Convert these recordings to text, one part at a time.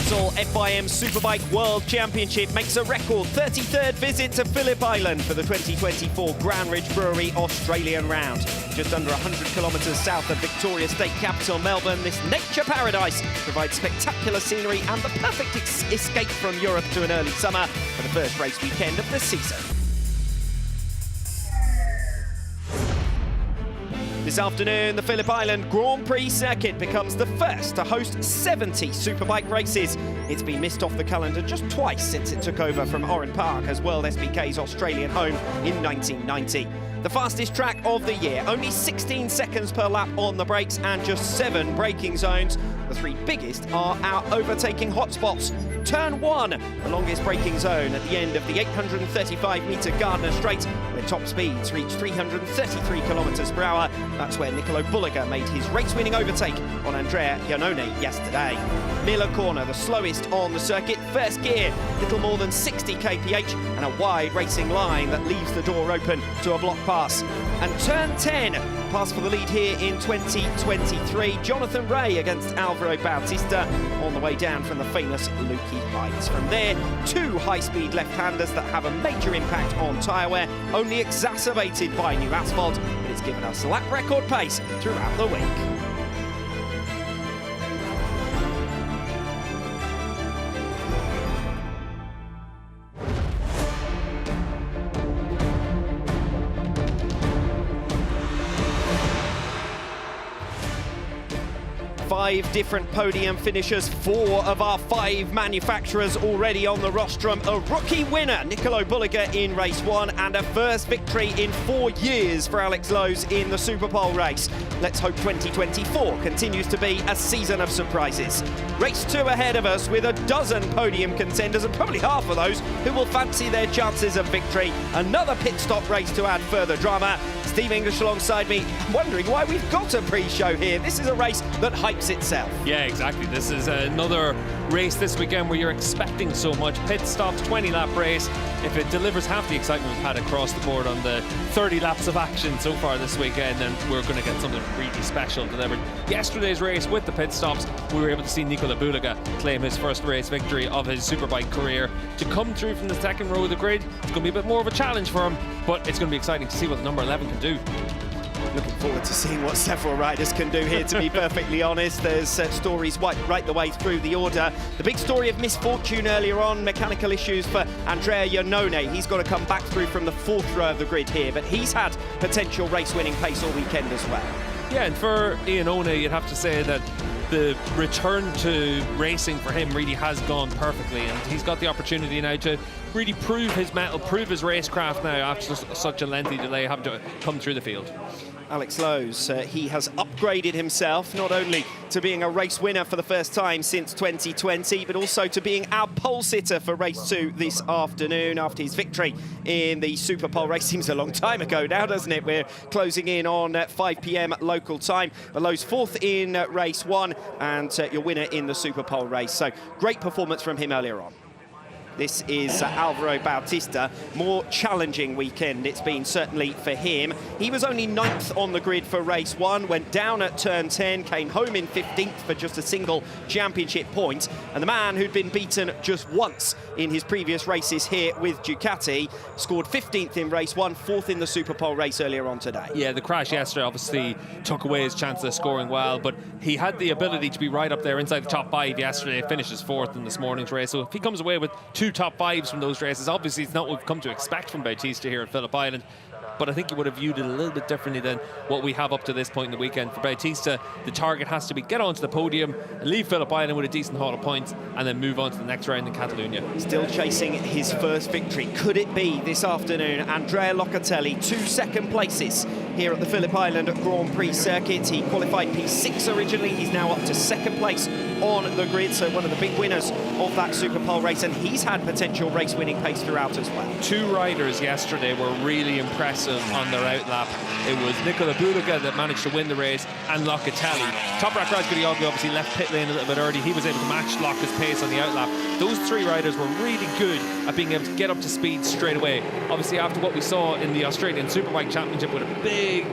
Capital FIM Superbike World Championship makes a record 33rd visit to Phillip Island for the 2024 Grand Ridge Brewery Australian Round. Just under 100 kilometres south of Victoria State capital Melbourne, this nature paradise provides spectacular scenery and the perfect escape from Europe to an early summer for the first race weekend of the season. This afternoon, the Phillip Island Grand Prix circuit becomes the first to host 70 Superbike races. It's been missed off the calendar just twice since it took over from Oran Park as World SBK's Australian home in 1990. The fastest track of the year, only 16 seconds per lap on the brakes and just 7 braking zones. The 3 biggest are our overtaking hotspots. Turn 1, the longest braking zone at the end of the 835-metre Gardner Straight, where top speeds reach 333 kilometres per hour. That's where Nicolo Bulliger made his race-winning overtake on Andrea Iannone yesterday. Miller Corner, the slowest on the circuit. First gear, little more than 60 kph, and a wide racing line that leaves the door open to a block pass. And turn 10, pass for the lead here in 2023. Jonathan Rea against Alvaro Bautista on the way down from the famous Lukey Heights. From there, 2 high-speed left-handers that have a major impact on tyre wear, only exacerbated by new asphalt, but it's given us lap record pace throughout the week. Five different podium finishers, 4 of our 5 manufacturers already on the rostrum. A rookie winner, Nicolo Bulliger in race 1, and a first victory in 4 years for Alex Lowes in the Superpole race. Let's hope 2024 continues to be a season of surprises. Race 2 ahead of us with a dozen podium contenders, and probably half of those who will fancy their chances of victory. Another pit stop race to add further drama. Steve English alongside me, wondering why we've got a pre-show here. This is a race that hypes itself. Yeah, exactly. This is another race this weekend where you're expecting so much. Pit stops, 20-lap race. If it delivers half the excitement we've had across the board on the 30 laps of action so far this weekend, then we're going to get something really special delivered. Yesterday's race with the pit stops, we were able to see Nicolo Bulliger claim his first race victory of his Superbike career. To come through from the second row of the grid, it's going to be a bit more of a challenge for him, but it's going to be exciting to see what the number 11 can do. Looking forward to seeing what several riders can do here, to be perfectly honest. There's stories right the way through the order. The big story of misfortune earlier on, mechanical issues for Andrea Iannone. He's got to come back through from the 4th row of the grid here, but he's had potential race-winning pace all weekend as well. Yeah, and for Iannone, you'd have to say that the return to racing for him really has gone perfectly, and he's got the opportunity now to really prove his mettle, prove his racecraft now after such a lengthy delay having to come through the field. Alex Lowes, he has upgraded himself not only to being a race winner for the first time since 2020, but also to being our pole sitter for race 2 this afternoon after his victory in the Superpole race. Seems a long time ago now, doesn't it? We're closing in on 5 p.m. local time. But Lowes 4th in race 1 and your winner in the Superpole race. So great performance from him earlier on. This is Alvaro Bautista. More challenging weekend it's been, certainly for him. He was only 9th on the grid for race 1, went down at turn 10, came home in 15th for just a single championship point. And the man who'd been beaten just once in his previous races here with Ducati scored 15th in race 1, 4th in the Superpole race earlier on today. Yeah, the crash yesterday obviously took away his chance of scoring well, but he had the ability to be right up there inside the top 5 yesterday, finishes 4th in this morning's race. So if he comes away with 2 top 5s from those races, obviously it's not what we've come to expect from Bautista here at Phillip Island, but I think he would have viewed it a little bit differently than what we have up to this point in the weekend. For Bautista, the target has to be get onto the podium, leave Phillip Island with a decent haul of points, and then move on to the next round in Catalunya. Still chasing his first victory. Could it be this afternoon? Andrea Locatelli, 2 second places here at the Phillip Island Grand Prix circuit. He qualified P6 originally. He's now up to 2nd place on the grid, so one of the big winners of that Superpole race, and he's had potential race-winning pace throughout as well. 2 riders yesterday were really impressive on their outlap. It was Nicolo Bulliger that managed to win the race, and Locatelli. Toprak Razgatlioglu obviously left pit lane a little bit early. He was able to match Locke's pace on the outlap. Those 3 riders were really good at being able to get up to speed straight away. Obviously, after what we saw in the Australian Superbike Championship with a big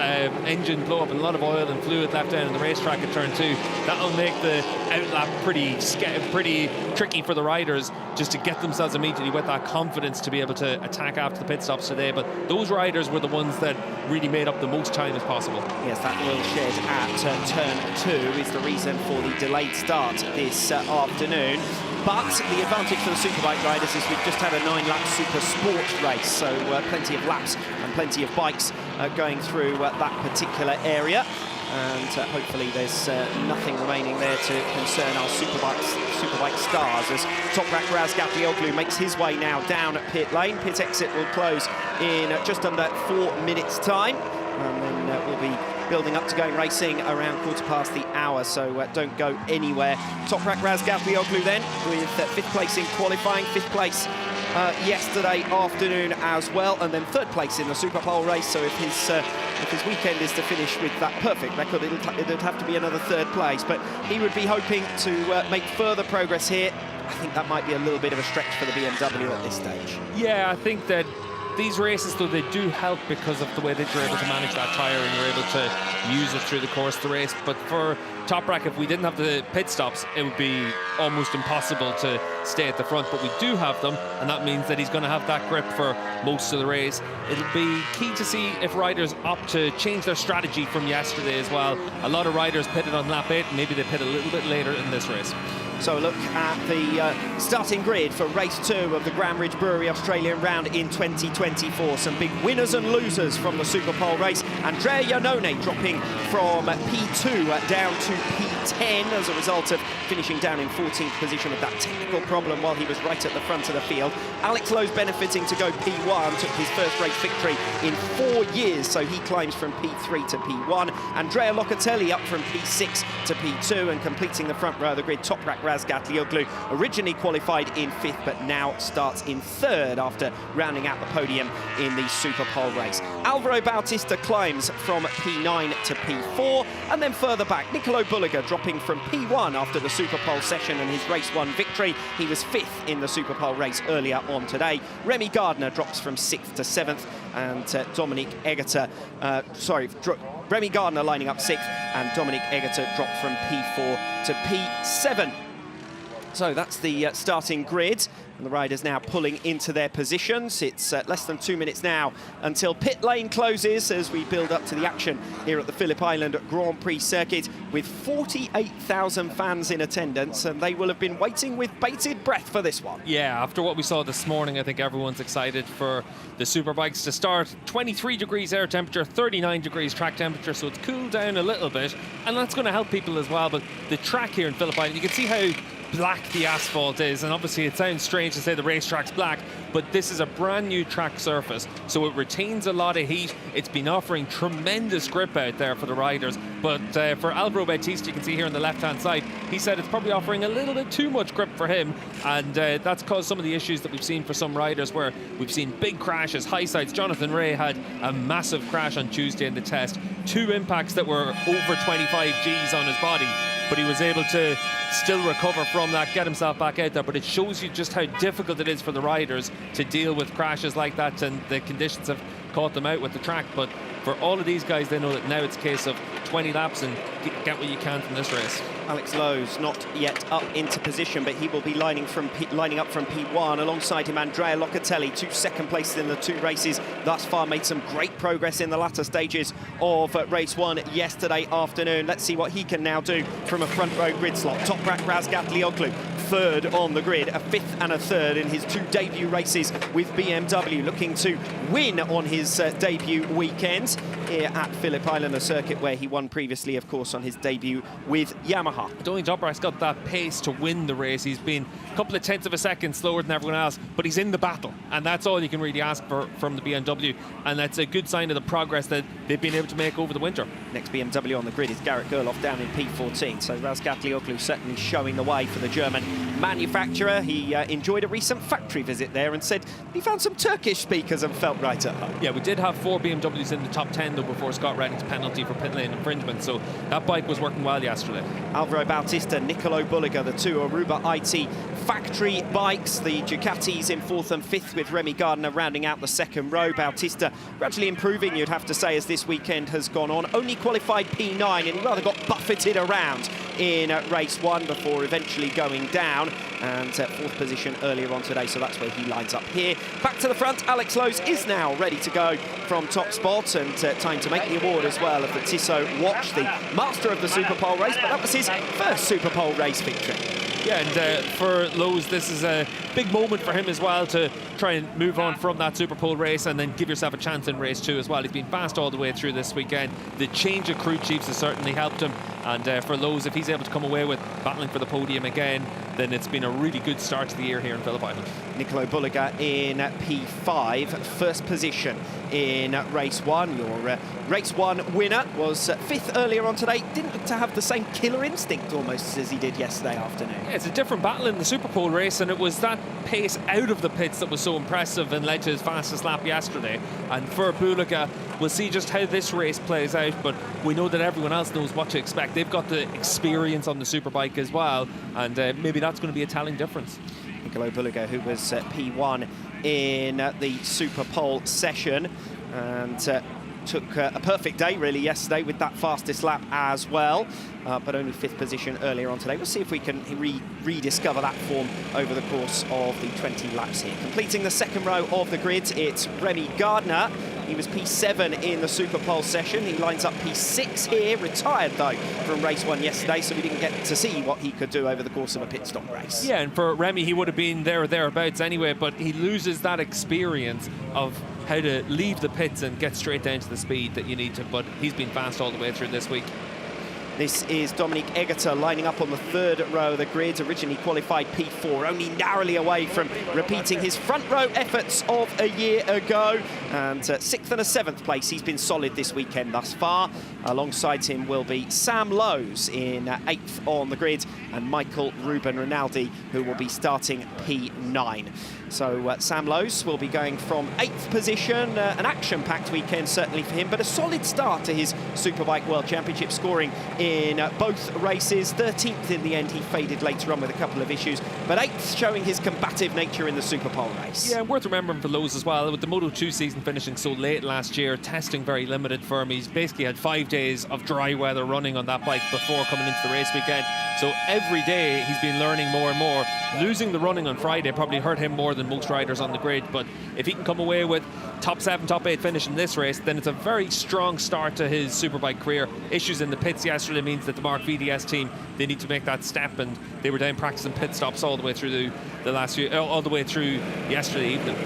engine blow up and a lot of oil and fluid left down in the racetrack at turn 2. That'll make the outlap pretty tricky for the riders, just to get themselves immediately with that confidence to be able to attack after the pit stops today. But those riders were the ones that really made up the most time as possible. Yes, that oil shed at turn 2 is the reason for the delayed start this afternoon. But the advantage for the Superbike riders is we've just had a 9-lap Super Sport race, so plenty of laps and plenty of bikes going through that particular area. And hopefully there's nothing remaining there to concern our Superbike stars, as Toprak Razgatlioglu makes his way now down at pit lane. Pit exit will close in just under 4 minutes' time, and then we'll be building up to going racing around 1/4 the hour, so don't go anywhere. Toprak Razgatlioglu then with 5th place in qualifying, 5th place yesterday afternoon as well, and then 3rd place in the Superpole race. So if his weekend is to finish with that perfect record, it'd have to be another 3rd place, but he would be hoping to make further progress here. I think that might be a little bit of a stretch for the BMW at this stage. Yeah, I think that these races, though, they do help because of the way that you're able to manage that tyre and you're able to use it through the course of the race. But for Toprak, if we didn't have the pit stops, it would be almost impossible to stay at the front. But we do have them, and that means that he's going to have that grip for most of the race. It'll be key to see if riders opt to change their strategy from yesterday as well. A lot of riders pitted on lap 8, and maybe they pit a little bit later in this race. So a look at the starting grid for race 2 of the Grand Ridge Brewery Australian Round in 2024. Some big winners and losers from the Superpole race. Andrea Iannone dropping from P2 down to P10 as a result of finishing down in 14th position with that technical problem while he was right at the front of the field. Alex Lowe's benefiting to go P1, took his first race victory in 4 years, so he climbs from P3 to P1. Andrea Locatelli up from P6 to P2 and completing the front row of the grid. Toprak Razgatlioglu originally qualified in 5th, but now starts in 3rd after rounding out the podium in the Superpole race. Alvaro Bautista climbs from P9 to P4, and then further back, Nicolo Bulliger dropping from P1 after the Superpole session and his race 1 victory. He was 5th in the Superpole race earlier on today. Remy Gardner drops from 6th to 7th, and Dominique Egerter, Remy Gardner lining up 6th, and Dominique Egerter dropped from P4 to P7. So that's the starting grid, and the riders now pulling into their positions. It's less than 2 minutes now until pit lane closes as we build up to the action here at the Phillip Island Grand Prix circuit, with 48,000 fans in attendance, and they will have been waiting with bated breath for this one. Yeah, after what we saw this morning, I think everyone's excited for the Superbikes to start. 23 degrees air temperature, 39 degrees track temperature, so it's cooled down a little bit, and that's going to help people as well. But the track here in Phillip Island, you can see how black the asphalt is, and obviously it sounds strange to say the racetrack's black, but this is a brand new track surface, so it retains a lot of heat. It's been offering tremendous grip out there for the riders, but for Alvaro Bautista, you can see here on the left hand side, he said it's probably offering a little bit too much grip for him, and that's caused some of the issues that we've seen for some riders, where we've seen big crashes, high sides. Jonathan Rea had a massive crash on Tuesday in the test, 2 impacts that were over 25 Gs on his body, but he was able to still recover from that, get himself back out there. But it shows you just how difficult it is for the riders to deal with crashes like that, and the conditions have caught them out with the track. But for all of these guys, they know that now it's a case of 20 laps and get what you can from this race. Alex Lowe's not yet up into position, but he will be lining up from P1. Alongside him, Andrea Locatelli, 2 second places in the 2 races thus far, made some great progress in the latter stages of race 1 yesterday afternoon. Let's see what he can now do from a front row grid slot. Toprak Razgatlioglu, 3rd on the grid, a 5th and a 3rd in his 2 debut races with BMW, looking to win on his debut weekend here at Phillip Island, a circuit where he won previously, of course, on his debut with Yamaha. I don't think Toprak's got that pace to win the race. He's been a couple of tenths of a second slower than everyone else, but he's in the battle, and that's all you can really ask for from the BMW, and that's a good sign of the progress that they've been able to make over the winter. Next BMW on the grid is Garrett Gerloff down in P14, so Razgatlioglu certainly showing the way for the German manufacturer. He enjoyed a recent factory visit there and said he found some Turkish speakers and felt right at home. Yeah, we did have 4 BMWs in the top 10 though before Scott Redding's penalty for pit lane infringement, so that bike was working well yesterday. Alvaro Bautista, Nicolo Bulliger, the 2 Aruba IT factory bikes. The Ducatis in 4th and 5th, with Remy Gardner rounding out the second row. Bautista gradually improving, you'd have to say, as this weekend has gone on. Only qualified P9, and he rather got buffeted around in race 1 before eventually going down, and 4th position earlier on today, so that's where he lines up here. Back to the front, Alex Lowes is now ready to go from top spot, and time to make the award as well of the Tissot Watch, the master of the Superpole race, but that was his first Superpole race victory. Yeah, and for Lowes, this is a big moment for him as well, to try and move on from that Superpole race and then give yourself a chance in race 2 as well. He's been fast all the way through this weekend. The change of crew chiefs has certainly helped him, and for Lowes, if he's able to come away with battling for the podium again, then it's been a really good start to the year here in Phillip Island. Niccolo Bulliger in P5, first position in race 1. Your race 1 winner was 5th earlier on today. Didn't look to have the same killer instinct almost as he did yesterday afternoon. Yeah, it's a different battle in the Superpole race, and it was that pace out of the pits that was so impressive and led to his fastest lap yesterday. And for Bulliger, we'll see just how this race plays out, but we know that everyone else knows what to expect. They've got the experience on the Superbike as well, and maybe that's going to be a telling difference. Niccolo Bulliger, who was P1 in the Superpole session, and took a perfect day really yesterday with that fastest lap as well, but only 5th position earlier on today. We'll see if we can rediscover that form over the course of the 20 laps here. Completing the second row of the grid, it's Remy Gardner. He was P7 in the Superpole session. He lines up P6 here, retired though from race 1 yesterday, so we didn't get to see what he could do over the course of a pit stop race. Yeah, and for Remy, he would have been there or thereabouts anyway, but he loses that experience of how to leave the pits and get straight down to the speed that you need to, but he's been fast all the way through this week. This is Dominic Egerter lining up on the 3rd row of the grid, originally qualified P4, only narrowly away from repeating his front row efforts of a year ago. And 6th and a 7th place, he's been solid this weekend thus far. Alongside him will be Sam Lowes in 8th on the grid, and Michael Ruben Rinaldi, who will be starting P9. So Sam Lowes will be going from 8th position, an action-packed weekend certainly for him, but a solid start to his Superbike World Championship, scoring in both races. 13th in the end, he faded later on with a couple of issues, but 8th showing his combative nature in the Superpole race. Yeah, worth remembering for Lowes as well, with the Moto2 season finishing so late last year, testing very limited for him. He's basically had 5 days of dry weather running on that bike before coming into the race weekend. So every day he's been learning more and more. Losing the running on Friday probably hurt him more than most riders on the grid, but if he can come away with top 7, top 8 finish in this race, then it's a very strong start to his Superbike career. Issues in the pits yesterday means that the Mark VDS team, they need to make that step, and they were down practicing pit stops all the way through the last few, all the way through yesterday evening.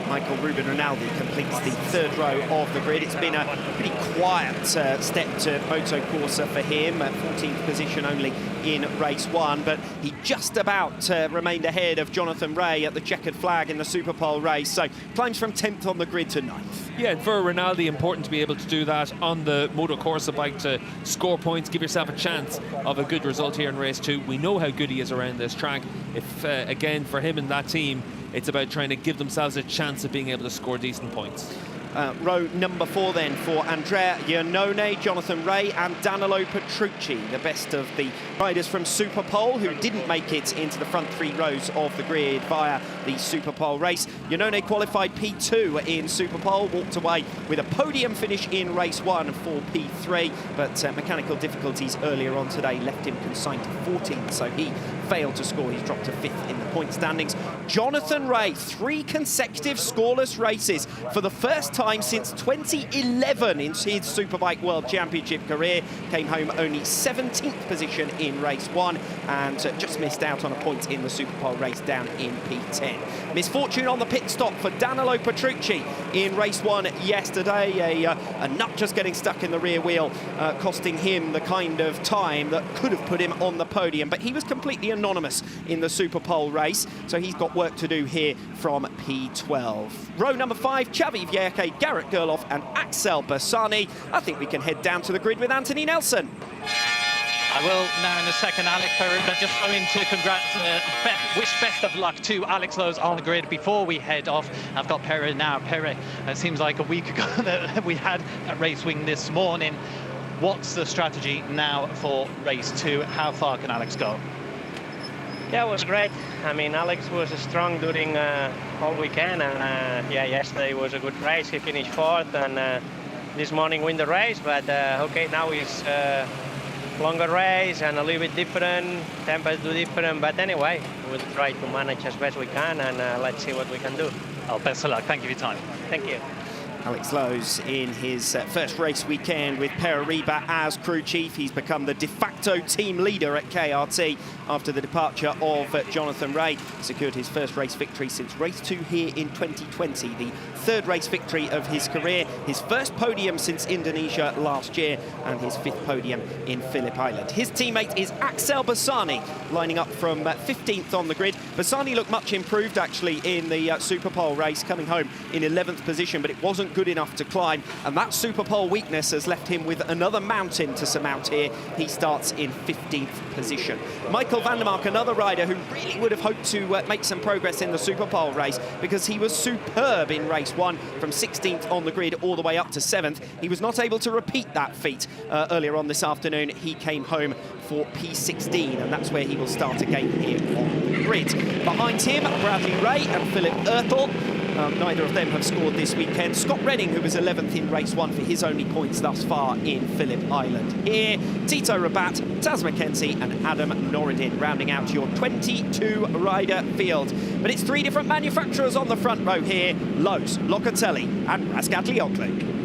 Michael Ruben Rinaldi completes the 3rd row of the grid. It's been a pretty quiet step to Moto Corsa for him, at 14th position only in race 1, but he just about remained ahead of Jonathan Rea at the checkered flag in the Superpole race, so climbs from 10th on the grid to 9th. Yeah, and for Rinaldi, important to be able to do that on the Moto Corsa bike, to score points, give yourself a chance of a good result here in race 2. We know how good he is around this track. If, again, for him and that team, it's about trying to give themselves a chance of being able to score decent points. Row number 4 then for Andrea Iannone, Jonathan Rea and Danilo Petrucci, the best of the riders from Superpole who didn't make it into the front 3 rows of the grid via the Superpole race. Iannone qualified P2 in Superpole, walked away with a podium finish in race 1 for P3, but mechanical difficulties earlier on today left him consigned to 14th, so he failed to score. He's dropped to 5th in the point standings. Jonathan Rea, 3 consecutive scoreless races for the first time since 2011 in his Superbike World Championship career. Came home only 17th position in race 1 and just missed out on a point in the Superpole race down in P10. Misfortune on the pit stop for Danilo Petrucci in race 1 yesterday. A nut just getting stuck in the rear wheel, costing him the kind of time that could have put him on the podium, but he was completely anonymous in the Superpole race, so he's got work to do here from P12. Row number 5, Xavi Vierque, Garrett Gerloff and Axel Bassani. I think we can head down to the grid with Anthony Nelson. I will now in a second, Alex Perrin, but just going to congrats, wish best of luck to Alex Lowes on the grid before we head off. I've got Perrin now. Perrin, it seems like a week ago that we had at Racewing this morning. What's the strategy now for race 2? How far can Alex go? Yeah, it was great. I mean, Alex was strong during all weekend, and yeah, yesterday was a good race. He finished fourth, and this morning win the race. But okay, now it's longer race and a little bit different. Tempers do different, but anyway, we'll try to manage as best we can, and let's see what we can do. Oh, best of luck. Thank you for your time. Thank you. Alex Lowes in his first race weekend with Parariba as crew chief. He's become the de facto team leader at KRT after the departure of Jonathan Rea. Secured his first race victory since race 2 here in 2020, the third race victory of his career, his first podium since Indonesia last year, and his 5th podium in Phillip Island. His teammate is Axel Bassani, lining up from 15th on the grid. Bassani looked much improved actually in the Superpole race, coming home in 11th position, but it wasn't good enough to climb, and that Superpole weakness has left him with another mountain to surmount here. He starts in 15th position. Michael van der Mark, another rider who really would have hoped to make some progress in the Superpole race, because he was superb in race 1 from 16th on the grid all the way up to 7th. He was not able to repeat that feat earlier on this afternoon. He came home for P16, and that's where he will start again here on the grid. Behind him, Bradley Ray and Philip Ertel. Neither of them have scored this weekend. Scott Redding, who was 11th in race 1 for his only points thus far in Phillip Island. Here, Tito Rabat, Taz McKenzie and Adam Norridin rounding out your 22-rider field. But it's 3 different manufacturers on the front row here: Lowes, Locatelli and Razgatlioglu.